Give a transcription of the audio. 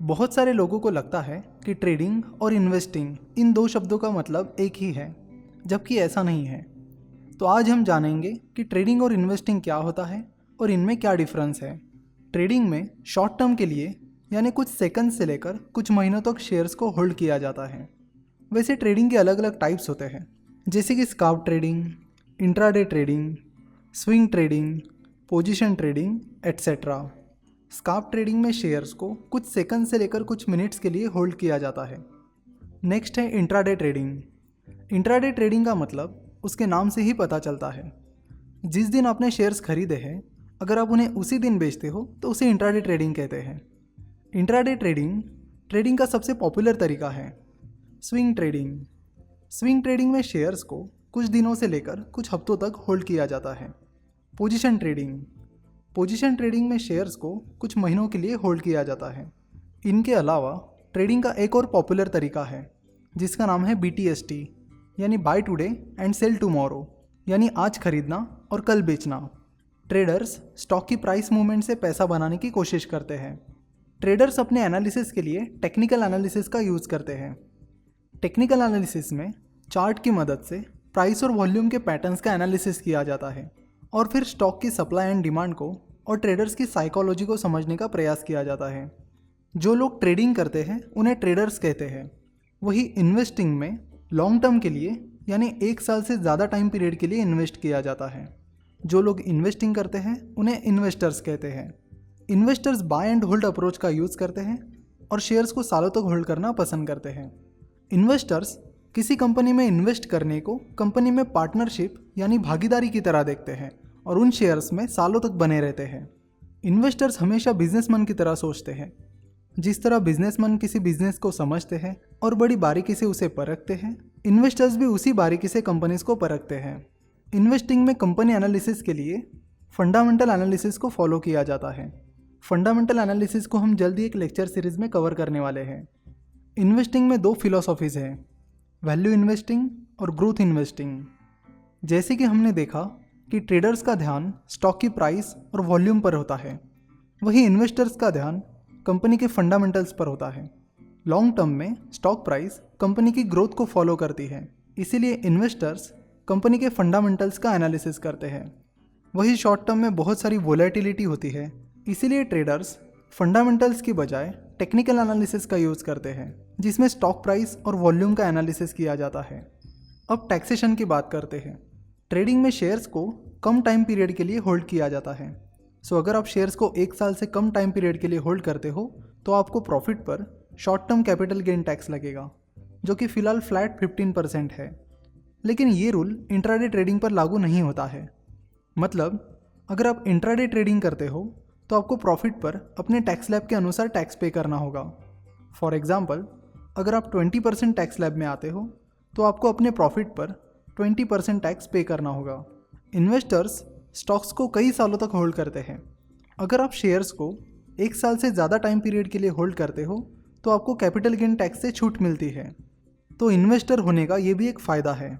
बहुत सारे लोगों को लगता है कि ट्रेडिंग और इन्वेस्टिंग इन दो शब्दों का मतलब एक ही है, जबकि ऐसा नहीं है। तो आज हम जानेंगे कि ट्रेडिंग और इन्वेस्टिंग क्या होता है और इनमें क्या डिफरेंस है। ट्रेडिंग में शॉर्ट टर्म के लिए यानी कुछ सेकंड से लेकर कुछ महीनों तक शेयर्स को होल्ड किया जाता है। वैसे ट्रेडिंग के अलग अलग टाइप्स होते हैं, जैसे कि scalp trading, intraday trading, swing trading, position trading etcetera. Scalp trading में शेयर्स को कुछ सेकंड से लेकर कुछ मिनट्स के लिए होल्ड किया जाता है। नेक्स्ट है इंट्राडे ट्रेडिंग। इंट्राडे ट्रेडिंग का मतलब उसके नाम से ही पता चलता है। जिस दिन आपने शेयर्स खरीदे हैं, अगर आप उन्हें उसी दिन बेचते हो तो उसे इंट्राडे ट्रेडिंग कहते हैं। इंट्राडे ट्रेडिंग का सबसे पॉपुलर तरीका है। Swing trading. स्विंग ट्रेडिंग में शेयर्स को कुछ दिनों से लेकर कुछ हफ्तों तक होल्ड किया जाता है। पोजीशन ट्रेडिंग में शेयर्स को कुछ महीनों के लिए होल्ड किया जाता है। इनके अलावा ट्रेडिंग का एक और पॉपुलर तरीका है जिसका नाम है BTST, यानी buy today and sell tomorrow, यानी आज खरीदना और कल बेचना। ट्रेडर्स स्टॉक की प्राइस मूवमेंट से पैसा बनाने की कोशिश करते हैं। ट्रेडर्स अपने एनालिसिस के लिए टेक्निकल एनालिसिस का यूज़ करते हैं। टेक्निकल एनालिसिस में चार्ट की मदद से प्राइस और वॉल्यूम के पैटर्न्स का एनालिसिस किया जाता है और फिर स्टॉक की सप्लाई एंड डिमांड को और ट्रेडर्स की साइकोलॉजी को समझने का प्रयास किया जाता है। जो लोग ट्रेडिंग करते हैं उन्हें ट्रेडर्स कहते हैं। वही इन्वेस्टिंग में लॉन्ग टर्म के लिए यानी 1 साल से ज़्यादा टाइम पीरियड के लिए इन्वेस्ट किया जाता है। जो लोग इन्वेस्टिंग करते हैं उन्हें इन्वेस्टर्स कहते हैं। Investors buy and hold approach का यूज़ करते हैं और शेयर्स को सालों तक होल्ड करना पसंद करते हैं। इन्वेस्टर्स किसी कंपनी में इन्वेस्ट करने को कंपनी में पार्टनरशिप यानी भागीदारी की तरह देखते हैं और उन शेयर्स में सालों तक बने रहते हैं। इन्वेस्टर्स हमेशा बिजनेसमैन की तरह सोचते हैं। जिस तरह बिजनेसमैन किसी बिजनेस को समझते हैं और बड़ी बारीकी से उसे परखते हैं, इन्वेस्टर्स भी उसी बारीकी से कंपनीज को परखते हैं। इन्वेस्टिंग में कंपनी एनालिसिस के लिए फंडामेंटल एनालिसिस को फॉलो किया जाता है। फंडामेंटल एनालिसिस को हम जल्दी एक लेक्चर सीरीज में कवर करने वाले हैं। इन्वेस्टिंग में 2 फिलॉसफीज़ हैं, वैल्यू इन्वेस्टिंग और ग्रोथ इन्वेस्टिंग। जैसे कि हमने देखा कि ट्रेडर्स का ध्यान स्टॉक की प्राइस और वॉल्यूम पर होता है, वही इन्वेस्टर्स का ध्यान कंपनी के फंडामेंटल्स पर होता है। लॉन्ग टर्म में स्टॉक प्राइस कंपनी की ग्रोथ को फॉलो करती है, इसीलिए इन्वेस्टर्स कंपनी के फंडामेंटल्स का एनालिसिस करते हैं। वही शॉर्ट टर्म में बहुत सारी वोलेटिलिटी होती है, इसीलिए ट्रेडर्स फंडामेंटल्स की बजाय टेक्निकल एनालिसिस का यूज़ करते हैं, जिसमें स्टॉक प्राइस और वॉल्यूम का एनालिसिस किया जाता है। अब टैक्सेशन की बात करते हैं। ट्रेडिंग में शेयर्स को कम टाइम पीरियड के लिए होल्ड किया जाता है। अगर आप शेयर्स को 1 साल से कम टाइम पीरियड के लिए होल्ड करते हो तो आपको प्रॉफिट पर short term capital gain tax लगेगा, जो कि फ़िलहाल फ्लैट 15% है। लेकिन ये रूल इंट्राडे ट्रेडिंग पर लागू नहीं होता है। मतलब अगर आप इंट्राडे ट्रेडिंग करते हो तो आपको प्रॉफिट पर अपने टैक्स स्लैब के अनुसार टैक्स पे करना होगा। फॉर एग्जाम्पल, अगर आप 20% टैक्स स्लैब में आते हो तो आपको अपने प्रॉफिट पर 20% टैक्स पे करना होगा। इन्वेस्टर्स स्टॉक्स को कई सालों तक होल्ड करते हैं। अगर आप शेयर्स को 1 साल से ज़्यादा टाइम पीरियड के लिए होल्ड करते हो तो आपको कैपिटल गेन टैक्स से छूट मिलती है। तो इन्वेस्टर होने का ये भी एक फ़ायदा है।